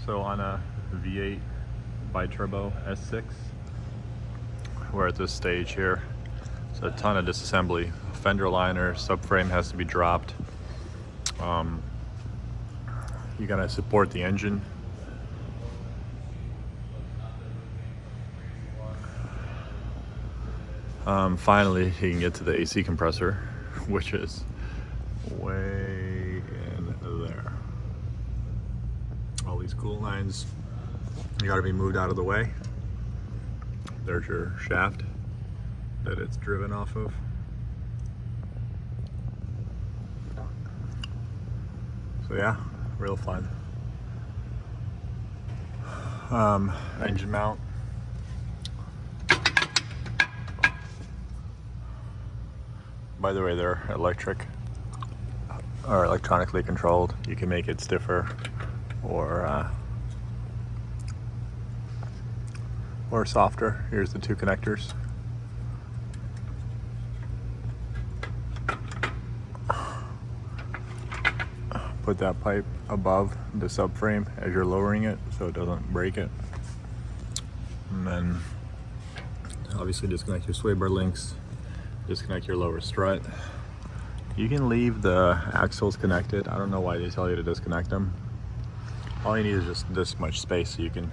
So on a V8 BiTurbo S6, we're at this stage here. It's a ton of disassembly. Fender liner, subframe has to be dropped. You gotta support the engine. Finally, you can get to the AC compressor, which is way in there. All these coolant lines, you gotta be moved out of the way. There's your shaft that it's driven off of. So yeah, real fun. Engine mount. By the way, they're electric or electronically controlled. You can make it stiffer or softer. Here's the two connectors. Put that pipe above the subframe as you're lowering it so it doesn't break it. And then obviously disconnect your sway bar links, disconnect your lower strut. You can leave the axles connected. I don't know why they tell you to disconnect them. All you need is just this much space so you can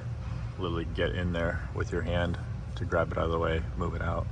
literally get in there with your hand to grab it out of the way, move it out.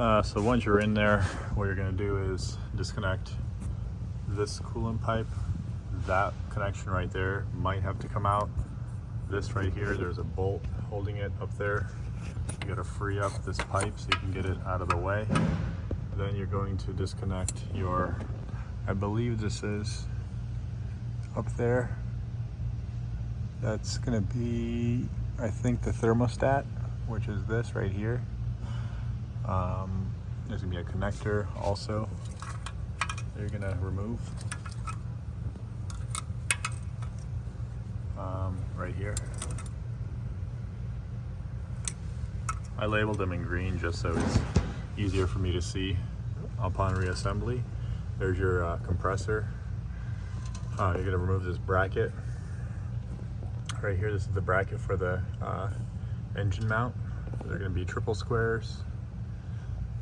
So once you're in there, what you're going to do is disconnect this coolant pipe. That connection right there might have to come out. This right here, there's a bolt holding it up there. You got to free up this pipe so you can get it out of the way. Then you're going to disconnect your, I believe this is up there. That's going to be, I think, the thermostat, which is this right here. There's going to be a connector also that you're going to remove. Right here. I labeled them in green just so it's easier for me to see upon reassembly. There's your compressor. You're going to remove this bracket. Right here, this is the bracket for the engine mount. They're going to be triple squares.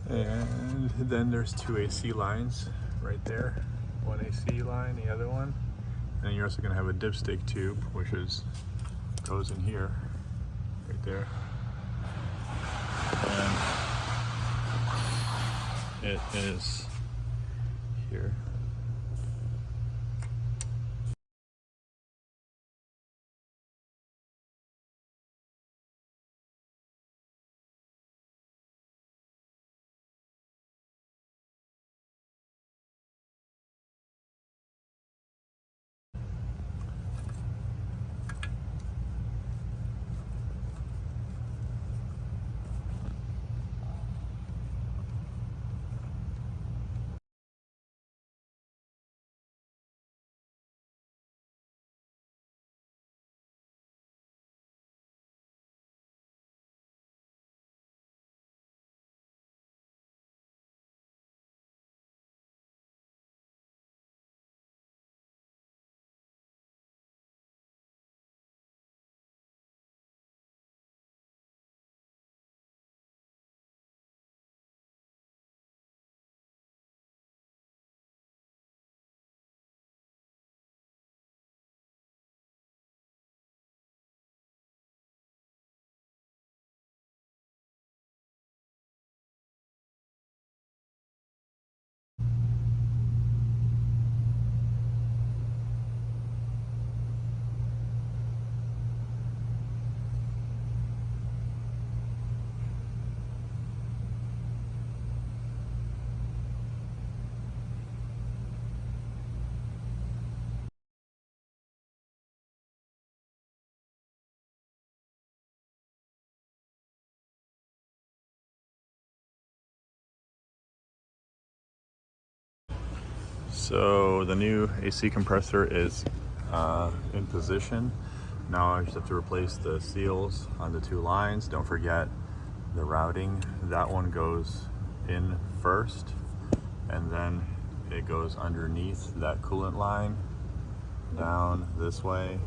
And then there's two AC lines right there. One AC line, the other one. And you're also going to have a dipstick tube, which goes in here, right there. And it is here. So the new AC compressor is in position. Now I just have to replace the seals on the two lines. Don't forget the routing. That one goes in first, and then it goes underneath that coolant line down this way,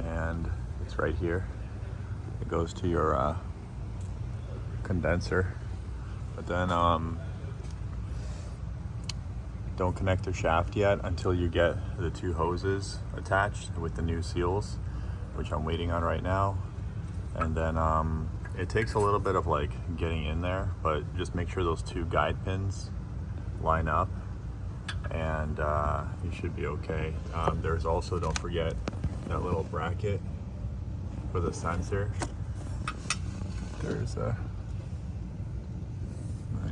and it's right here. It goes to your condenser. But then don't connect the shaft yet until you get the two hoses attached with the new seals, which I'm waiting on right now. And then it takes a little bit of like getting in there, but just make sure those two guide pins line up, and you should be okay. There's also, don't forget, that little bracket for the sensor. There's a,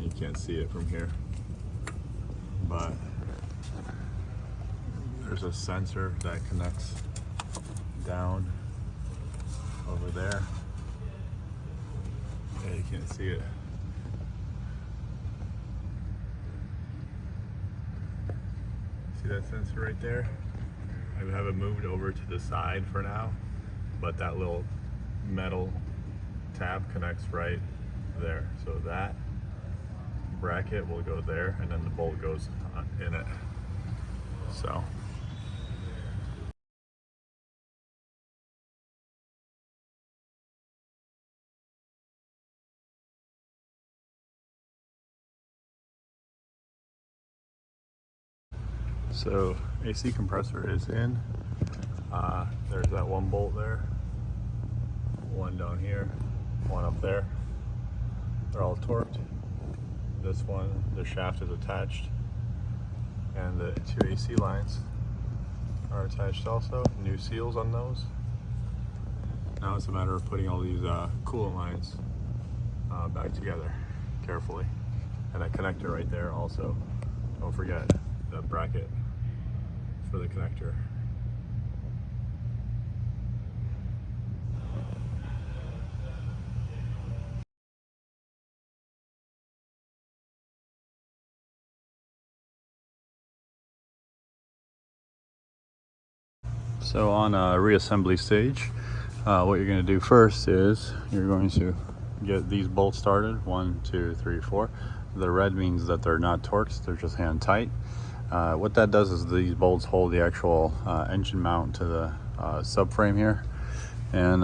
you can't see it from here, but there's a sensor that connects down over there. Yeah, you can't see it. See that sensor right there? I have it moved over to the side for now, but that little metal tab connects right there. So that bracket will go there, and then the bolt goes in it. So AC compressor is in. There's that one bolt there, one down here, one up there. They're all torqued. This one, the shaft is attached, and the two AC lines are attached also. New seals on those. Now it's a matter of putting all these coolant lines back together carefully. And that connector right there also. Don't forget the bracket for the connector. So on a reassembly stage, what you're going to do first is you're going to get these bolts started. 1, 2, 3, 4. The red means that they're not torqued, they're just hand tight. What that does is these bolts hold the actual engine mount to the subframe here. And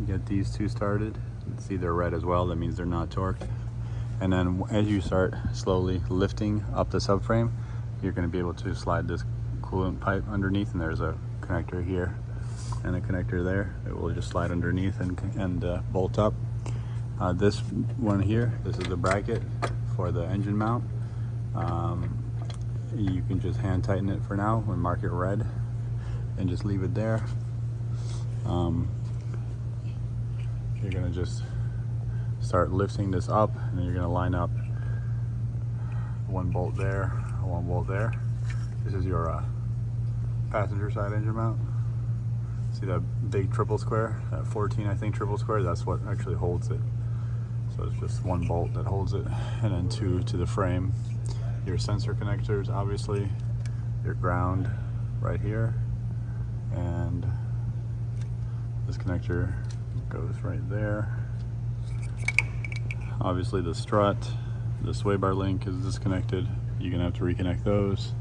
get these two started. See, they're red as well, that means they're not torqued. And then as you start slowly lifting up the subframe, you're going to be able to slide this coolant pipe underneath, and there's a connector here and a connector there. It will just slide underneath and bolt up. This one here, this is the bracket for the engine mount. You can just hand tighten it for now and mark it red and just leave it there. You're going to just start lifting this up, and then you're going to line up one bolt there, one bolt there. This is your passenger side engine mount. See that big triple square, that 14 I think triple square, that's what actually holds it. So it's just one bolt that holds it, and then two to the frame. Your sensor connectors, obviously, your ground right here, and this connector goes right there. Obviously the strut, the sway bar link is disconnected. You're gonna have to reconnect those.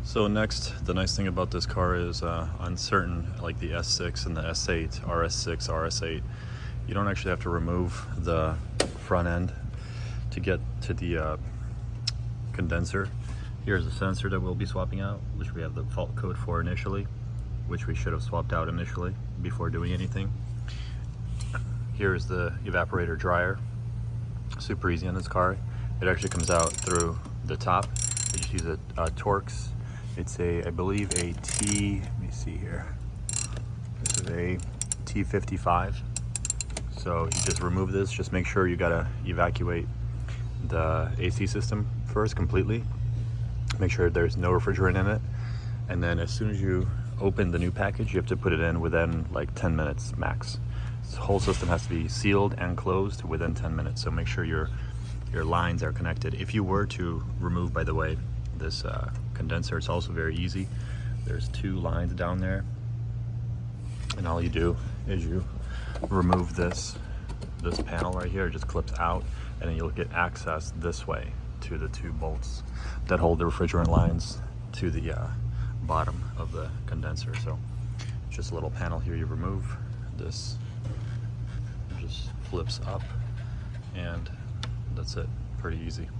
So next, the nice thing about this car is on certain, like the S6 and the S8, RS6, RS8, you don't actually have to remove the front end to get to the condenser. Here's the sensor that we'll be swapping out, which we have the fault code for initially, which we should have swapped out initially before doing anything. Here's the evaporator dryer. Super easy on this car. It actually comes out through the top. You just use a Torx. It's a, I believe a T, let me see here. This is a T55. So you just remove this, just make sure you gotta evacuate the AC system first completely. Make sure there's no refrigerant in it. And then as soon as you open the new package, you have to put it in within like 10 minutes max. This whole system has to be sealed and closed within 10 minutes. So make sure your lines are connected. If you were to remove, by the way, this condenser, it's also very easy. There's two lines down there, and all you do is you remove this panel right here. It just clips out, and then you'll get access this way to the two bolts that hold the refrigerant lines to the bottom of the condenser. So just a little panel here you remove. This just flips up, and that's it. Pretty easy.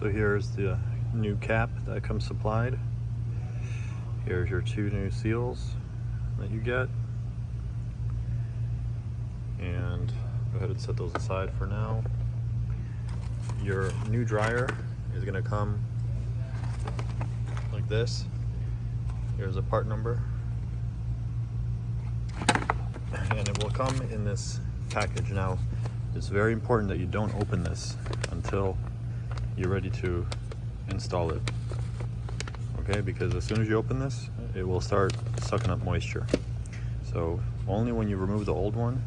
So here's the new cap that comes supplied. Here's your 2 new seals that you get. And go ahead and set those aside for now. Your new dryer is going to come like this. Here's a part number. And it will come in this package. Now, it's very important that you don't open this until you're ready to install it. Okay, because as soon as you open this, it will start sucking up moisture. So only when you remove the old one,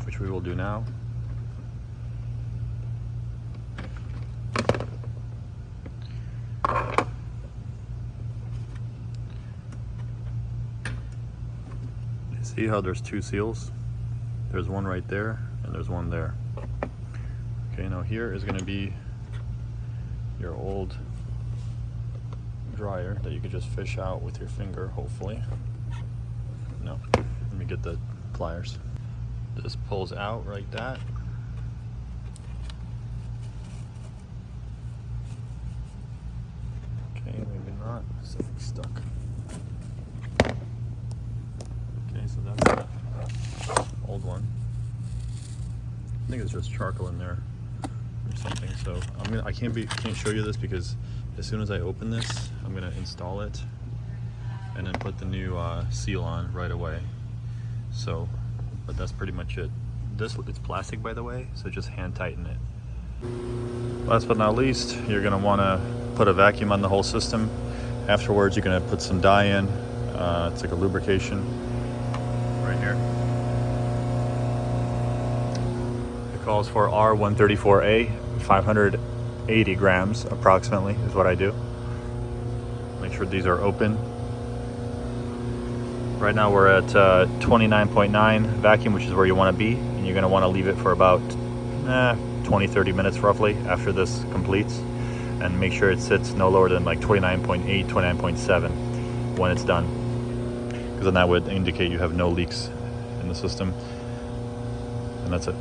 which we will do now, you see how there's 2 seals? There's one right there and there's one there. Okay, now here is going to be your old dryer that you could just fish out with your finger, hopefully. No, let me get the pliers. This pulls out like that. Okay, maybe not. Something's stuck. Okay, so that's the old one. I think it's just charcoal in there or something. So I can't show you this because as soon as I open this, I'm gonna install it and then put the new seal on right away. So, but that's pretty much it. It's plastic, by the way, so just hand tighten it. Last but not least, you're gonna wanna put a vacuum on the whole system. Afterwards, you're gonna put some dye in. It's like a lubrication right here. It calls for R134A, 580 grams approximately is what I do. Make sure these are open. Right now we're at 29.9 vacuum, which is where you want to be, and you're going to want to leave it for about 20-30 minutes roughly after this completes, and make sure it sits no lower than like 29.8, 29.7 when it's done, because then that would indicate you have no leaks in the system. And that's it.